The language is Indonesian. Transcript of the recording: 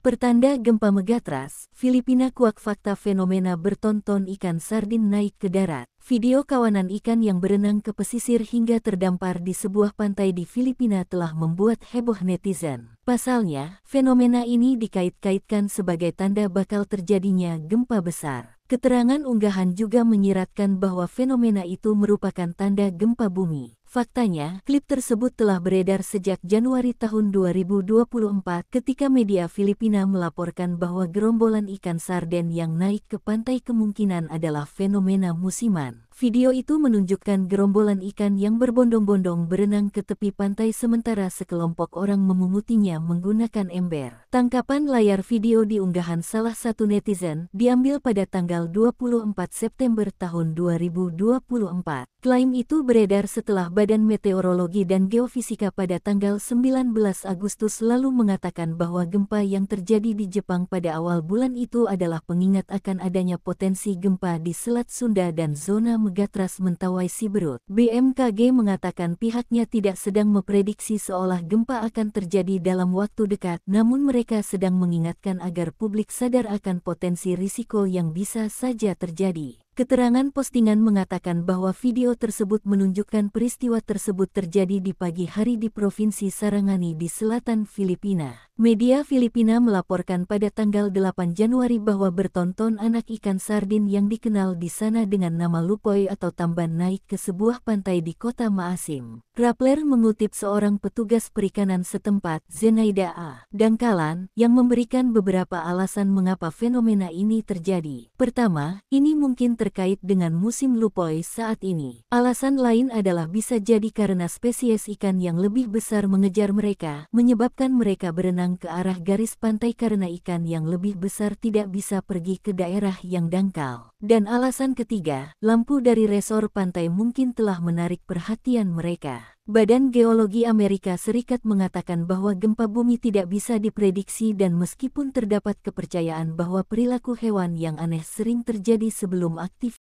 Pertanda gempa megatrust, Filipina kuak fakta fenomena bertonton ikan sardin naik ke darat. Video kawanan ikan yang berenang ke pesisir hingga terdampar di sebuah pantai di Filipina telah membuat heboh netizen. Pasalnya, fenomena ini dikait-kaitkan sebagai tanda bakal terjadinya gempa besar. Keterangan unggahan juga menyiratkan bahwa fenomena itu merupakan tanda gempa bumi. Faktanya, klip tersebut telah beredar sejak Januari tahun 2024 ketika media Filipina melaporkan bahwa gerombolan ikan sarden yang naik ke pantai kemungkinan adalah fenomena musiman. Video itu menunjukkan gerombolan ikan yang berbondong-bondong berenang ke tepi pantai sementara sekelompok orang memungutinya menggunakan ember. Tangkapan layar video di unggahan salah satu netizen diambil pada tanggal 24 September tahun 2024. Klaim itu beredar setelah Badan Meteorologi dan Geofisika pada tanggal 19 Agustus lalu mengatakan bahwa gempa yang terjadi di Jepang pada awal bulan itu adalah pengingat akan adanya potensi gempa di Selat Sunda dan zona megatrust Mentawai Siberut. BMKG mengatakan pihaknya tidak sedang memprediksi seolah gempa akan terjadi dalam waktu dekat, namun mereka sedang mengingatkan agar publik sadar akan potensi risiko yang bisa saja terjadi. Keterangan postingan mengatakan bahwa video tersebut menunjukkan peristiwa tersebut terjadi di pagi hari di Provinsi Sarangani di selatan Filipina. Media Filipina melaporkan pada tanggal 8 Januari bahwa bertonton anak ikan sardin yang dikenal di sana dengan nama lupoy atau tamban naik ke sebuah pantai di kota Maasim. Rappler mengutip seorang petugas perikanan setempat, Zenaida A. Dangkalan, yang memberikan beberapa alasan mengapa fenomena ini terjadi. Pertama, ini mungkin terkait dengan musim lupoy saat ini. Alasan lain adalah bisa jadi karena spesies ikan yang lebih besar mengejar mereka, menyebabkan mereka berenang ke arah garis pantai karena ikan yang lebih besar tidak bisa pergi ke daerah yang dangkal. Dan alasan ketiga, lampu dari resor pantai mungkin telah menarik perhatian mereka. Badan Geologi Amerika Serikat mengatakan bahwa gempa bumi tidak bisa diprediksi dan meskipun terdapat kepercayaan bahwa perilaku hewan yang aneh sering terjadi sebelum aktif